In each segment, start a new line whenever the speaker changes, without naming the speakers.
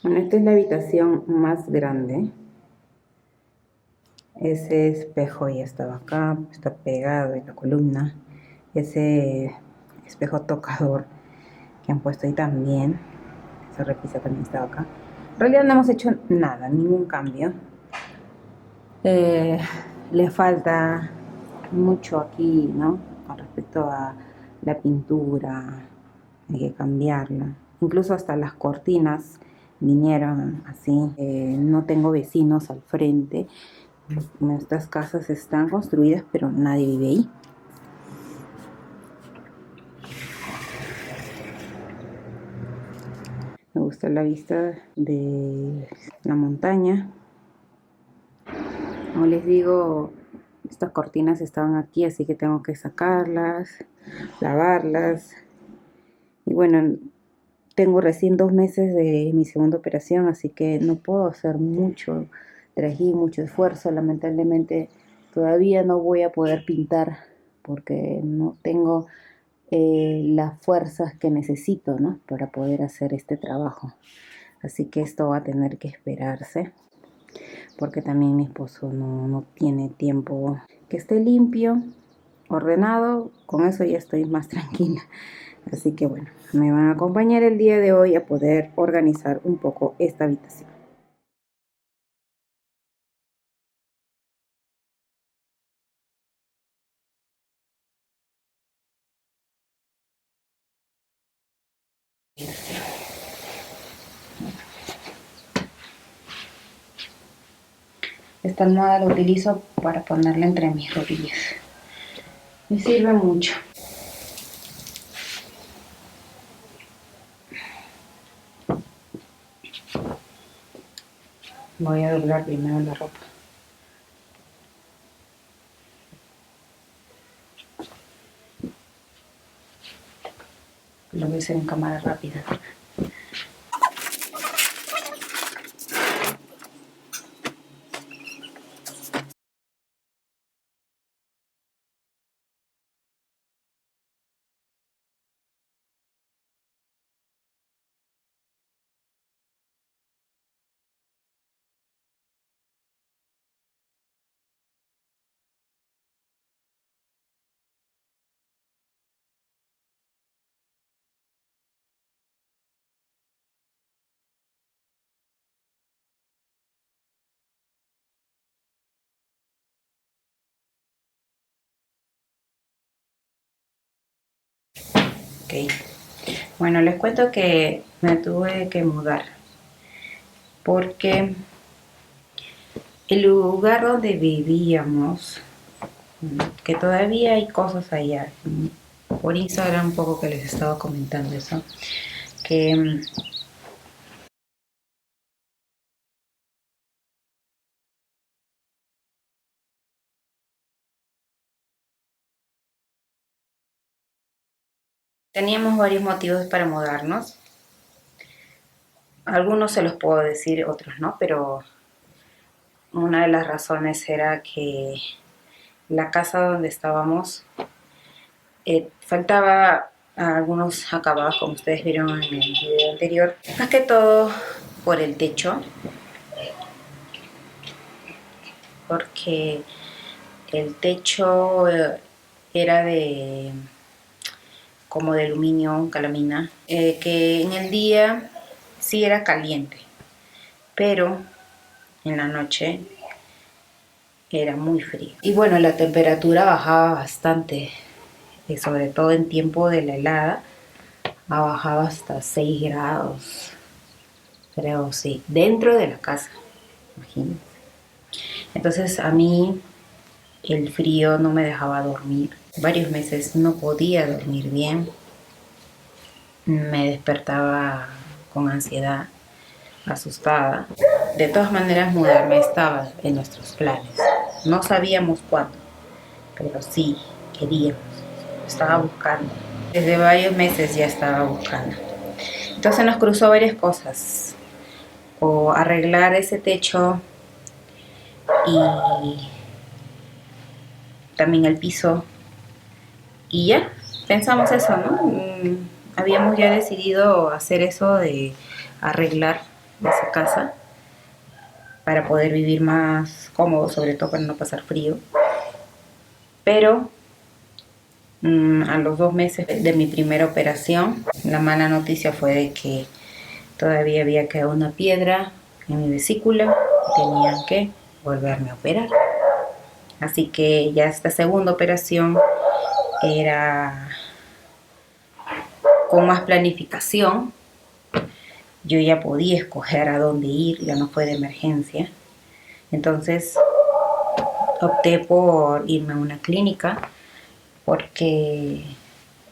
Bueno, esta es la habitación más grande. Ese espejo ya estaba acá, está pegado en la columna. Ese espejo tocador que han puesto ahí también. Esa repisa también estaba acá. En realidad no hemos hecho nada, ningún cambio. Le falta mucho aquí, ¿no? Con respecto a la pintura, hay que cambiarla. Incluso hasta las cortinas vinieron así. No tengo vecinos al frente. Estas casas están construidas, pero nadie vive ahí. Me gusta la vista de la montaña. Como les digo, estas cortinas estaban aquí, así que tengo que sacarlas, lavarlas. Y bueno, tengo recién 2 meses de mi segunda operación, así que no puedo hacer mucho trajín, mucho esfuerzo. Lamentablemente todavía no voy a poder pintar porque no tengo las fuerzas que necesito, ¿no? Para poder hacer este trabajo. Así que esto va a tener que esperarse, porque también mi esposo no tiene tiempo. Que esté limpio, ordenado, con eso ya estoy más tranquila. Así que bueno, me van a acompañar el día de hoy a poder organizar un poco esta habitación. Esta almohada la utilizo para ponerla entre mis rodillas. Me sirve mucho. Voy a doblar primero la ropa. Lo voy a hacer en cámara rápida. Ok. Bueno, les cuento que me tuve que mudar porque el lugar donde vivíamos, que todavía hay cosas allá, por Instagram un poco que les estaba comentando eso, que teníamos varios motivos para mudarnos. Algunos se los puedo decir, otros no, pero una de las razones era que la casa donde estábamos faltaba algunos acabados, como ustedes vieron en el video anterior. Más que todo por el techo, porque el techo era de como de aluminio, calamina, que en el día sí era caliente, pero en la noche era muy frío. Y bueno, la temperatura bajaba bastante, sobre todo en tiempo de la helada, ha bajado hasta 6 grados, creo, sí, dentro de la casa, imagínense. Entonces a mí el frío no me dejaba dormir. Varios meses no podía dormir bien. Me despertaba con ansiedad, asustada. De todas maneras, mudarme estaba en nuestros planes. No sabíamos cuándo, pero sí queríamos. Estaba buscando. Desde varios meses ya estaba buscando. Entonces nos cruzó varias cosas. O arreglar ese techo y también el piso. Y ya, pensamos eso, ¿no? Habíamos ya decidido hacer eso de arreglar de esa casa para poder vivir más cómodo, sobre todo para no pasar frío. Pero a los 2 meses de mi primera operación, la mala noticia fue de que todavía había quedado una piedra en mi vesícula y tenían que volverme a operar. Así que ya esta segunda operación era con más planificación. Yo ya podía escoger a dónde ir, ya no fue de emergencia. Entonces opté por irme a una clínica porque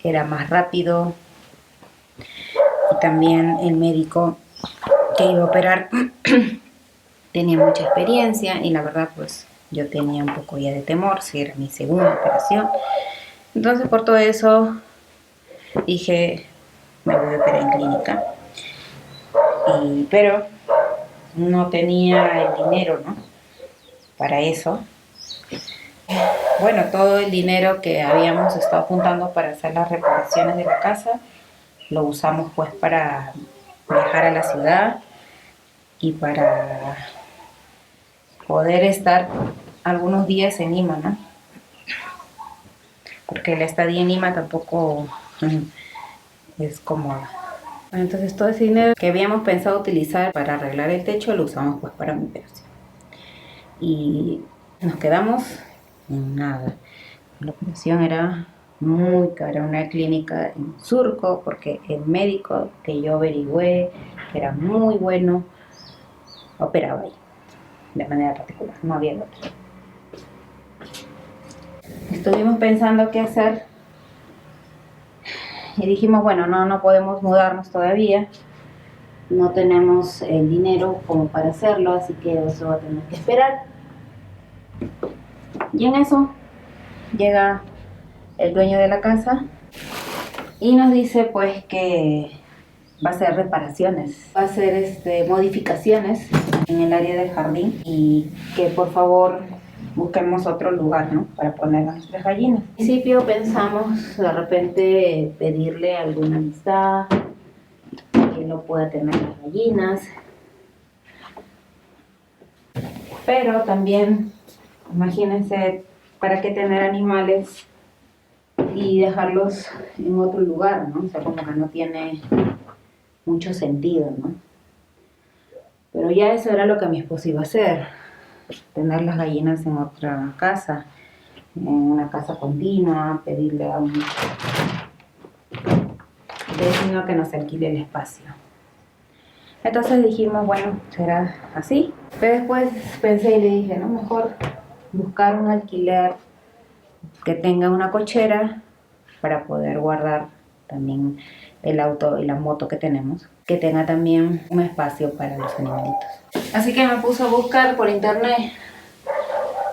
era más rápido y también el médico que iba a operar tenía mucha experiencia y la verdad pues yo tenía un poco ya de temor si era mi segunda operación. Entonces por todo eso dije me voy a operar en clínica, pero no tenía el dinero, ¿no?, para eso. Bueno, todo el dinero que habíamos estado juntando para hacer las reparaciones de la casa lo usamos pues para viajar a la ciudad y para poder estar algunos días en Lima, ¿no? Porque la estadía en Lima tampoco es cómoda. Entonces todo ese dinero que habíamos pensado utilizar para arreglar el techo lo usamos pues para mi operación. Y nos quedamos en nada. La operación era muy cara, una clínica en Surco, porque el médico que yo averigüé, que era muy bueno, operaba ahí, de manera particular, no había otro. Estuvimos pensando qué hacer y dijimos, bueno, no podemos mudarnos todavía, no tenemos el dinero como para hacerlo, así que eso va a tener que esperar. Y en eso llega el dueño de la casa y nos dice pues que va a hacer reparaciones, va a hacer modificaciones en el área del jardín y que por favor busquemos otro lugar, ¿no?, para poner a nuestras gallinas. Al principio pensamos de repente pedirle a alguna amistad que no pueda tener las gallinas, pero también imagínense, ¿para qué tener animales y dejarlos en otro lugar, ¿no? O sea, como que no tiene mucho sentido, ¿no? Pero ya eso era lo que mi esposo iba a hacer, tener las gallinas en otra casa, en una casa continua, pedirle a un vecino que nos alquile el espacio. Entonces dijimos, bueno, será así. Pero después pensé y le dije, no, mejor buscar un alquiler que tenga una cochera para poder guardar también el auto y la moto que tenemos, que tenga también un espacio para los animalitos. Así que me puse a buscar por internet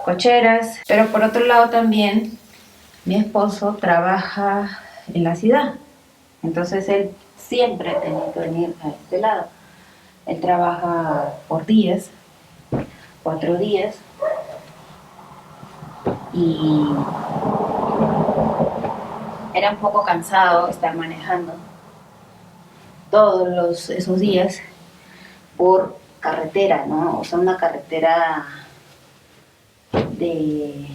cocheras, pero por otro lado también mi esposo trabaja en la ciudad, entonces él siempre tenía que venir a este lado. Él trabaja por días, 4 días, y era un poco cansado estar manejando todos esos días por carretera, ¿no? O sea, una carretera de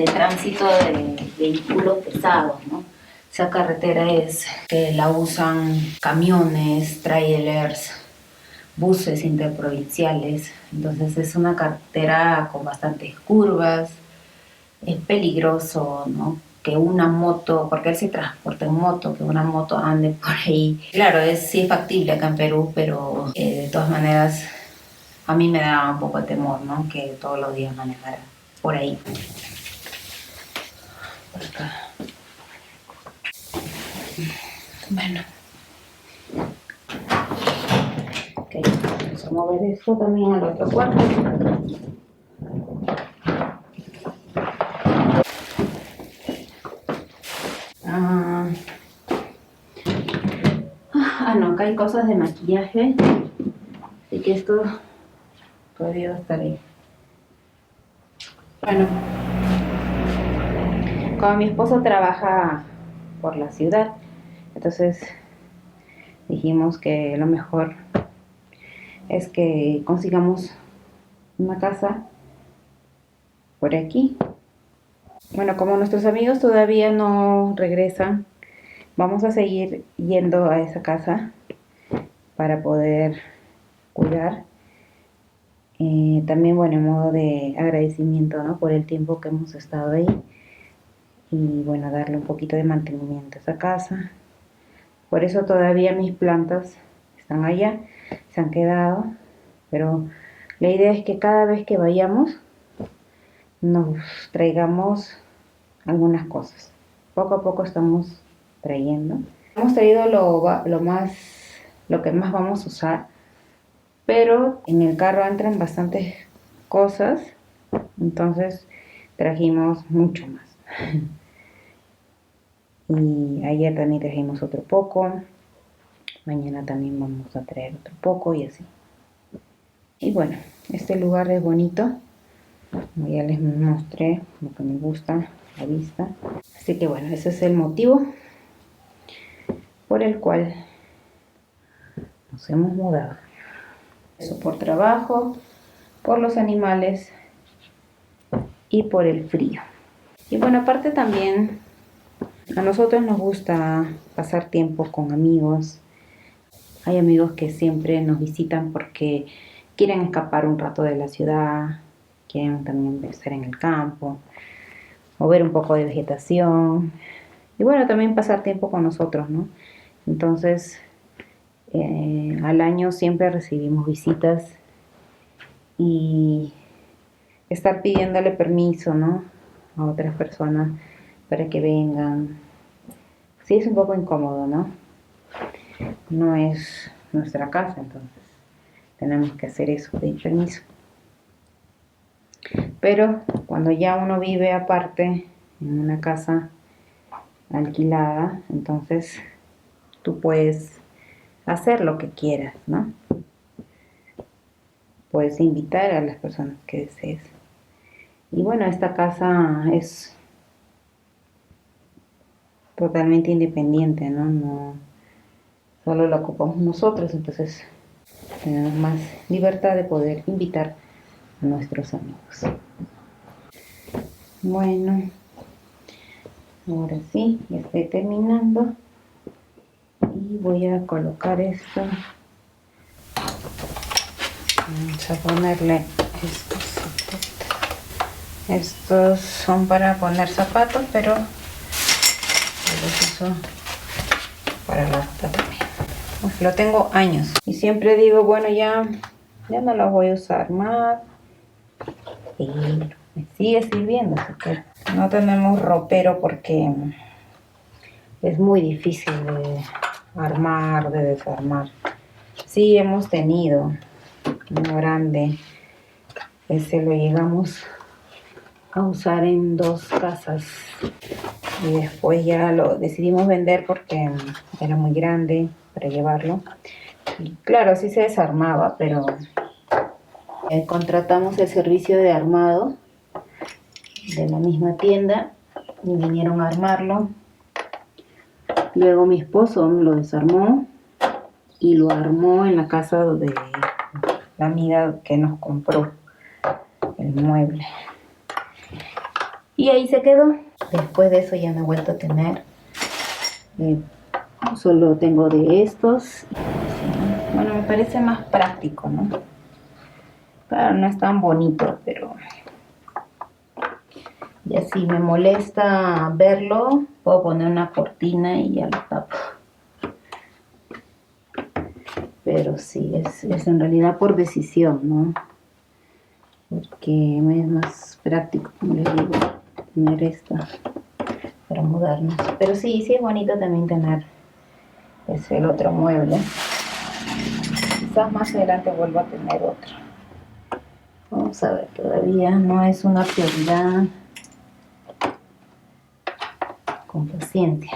tránsito de vehículos pesados, ¿no? Esa carretera es que la usan camiones, trailers, buses interprovinciales. Entonces es una carretera con bastantes curvas, es peligroso, ¿no?, que una moto, porque él se transporta en moto, que una moto ande por ahí. Claro, sí es factible acá en Perú, pero de todas maneras a mí me da un poco de temor, ¿no?, que todos los días manejara por ahí. Por acá. Bueno. Ok, vamos a mover esto también al otro cuarto. No, acá hay cosas de maquillaje, así que esto todavía va a estar ahí. Bueno, como mi esposo trabaja por la ciudad, entonces dijimos que lo mejor es que consigamos una casa por aquí. Bueno, como nuestros amigos todavía no regresan, vamos a seguir yendo a esa casa para poder cuidar. También, bueno, en modo de agradecimiento, ¿no? Por el tiempo que hemos estado ahí. Y bueno, darle un poquito de mantenimiento a esa casa. Por eso todavía mis plantas están allá, se han quedado. Pero la idea es que cada vez que vayamos nos traigamos algunas cosas. Poco a poco estamos trayendo. Hemos traído lo que más vamos a usar, pero en el carro entran bastantes cosas, entonces trajimos mucho más. Y ayer también trajimos otro poco, mañana también vamos a traer otro poco y así. Y bueno, este lugar es bonito, como ya les mostré lo que me gusta, la vista. Así que bueno, ese es el motivo por el cual nos hemos mudado. Eso por trabajo, por los animales y por el frío. Y bueno, aparte también a nosotros nos gusta pasar tiempo con amigos. Hay amigos que siempre nos visitan porque quieren escapar un rato de la ciudad, quieren también estar en el campo o ver un poco de vegetación. Y bueno, también pasar tiempo con nosotros, ¿no? Entonces, al año siempre recibimos visitas y estar pidiéndole permiso, ¿no? A otras personas para que vengan. Sí, es un poco incómodo, ¿no? No es nuestra casa, entonces tenemos que hacer eso, pedir permiso. Pero cuando ya uno vive aparte, en una casa alquilada, entonces tú puedes hacer lo que quieras, ¿no? Puedes invitar a las personas que desees. Y bueno, esta casa es totalmente independiente, ¿no? No solo la ocupamos nosotros, entonces tenemos más libertad de poder invitar a nuestros amigos. Bueno, ahora sí, ya estoy terminando y voy a colocar esto. Vamos a ponerle estos zapatos. Estos son para poner zapatos, pero los uso para la ropa también. Uf, lo tengo años y siempre digo, bueno, ya no lo voy a usar más, pero me sigue sirviendo, así que no tenemos ropero porque es muy difícil de armar, de desarmar. Sí hemos tenido uno grande, ese lo llegamos a usar en 2 casas y después ya lo decidimos vender porque era muy grande para llevarlo. Y claro, sí se desarmaba, pero contratamos el servicio de armado de la misma tienda y vinieron a armarlo. Luego mi esposo lo desarmó y lo armó en la casa de la amiga que nos compró el mueble. Y ahí se quedó. Después de eso ya no he vuelto a tener. Solo tengo de estos. Bueno, me parece más práctico, ¿no? Claro, no es tan bonito, pero ya si me molesta verlo, puedo poner una cortina y ya lo tapo. Pero sí, es en realidad por decisión, ¿no? Porque me es más práctico, como les digo, tener esta para mudarnos. Pero sí, sí es bonito también tener el otro mueble. Quizás más adelante vuelva a tener otro. Vamos a ver, todavía no es una prioridad. Con paciencia.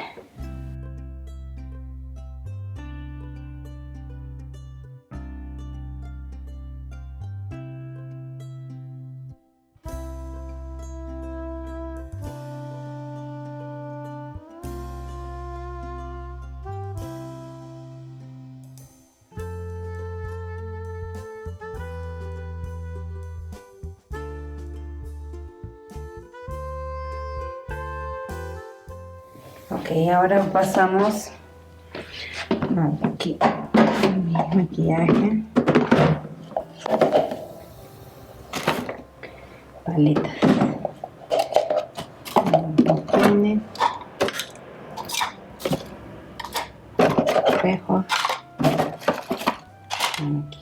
ahora pasamos aquí mi maquillaje, paletas, un peine, espejo, aquí.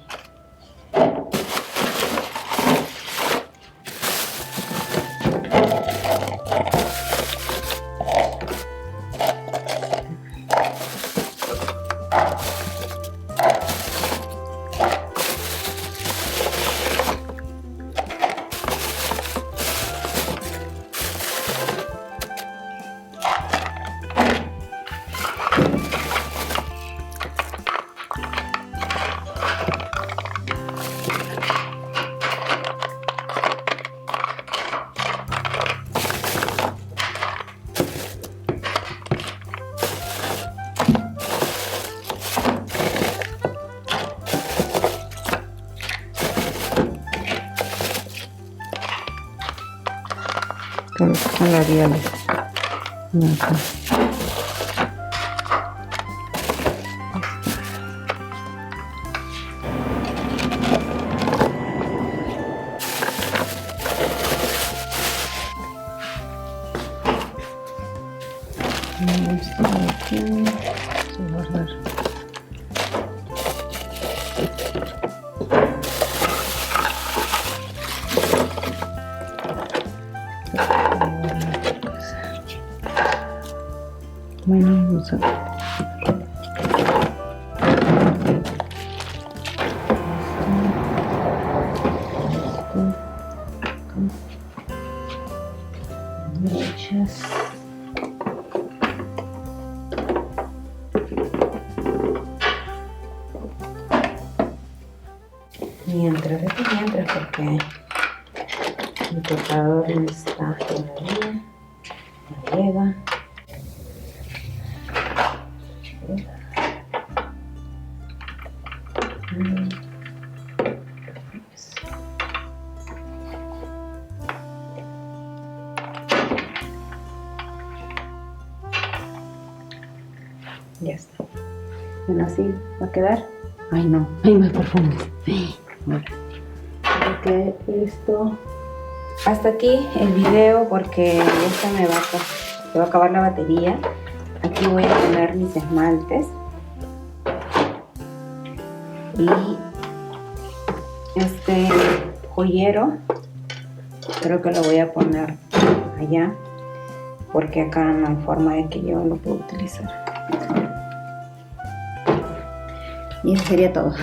Con labiales acá. Esto de aquí, voy a guardar. Bueno, vamos a ver. Derechas. Mientras, porque mi tocador no está todavía, no llega. Ya está. Bueno, así va a quedar. Ay, no, hay más perfumes. Bueno, creo que listo. Hasta aquí el video porque ya se me va a acabar la batería. Aquí voy a poner mis esmaltes. Y este joyero creo que lo voy a poner allá porque acá no hay forma de que yo lo pueda utilizar. Y eso sería todo.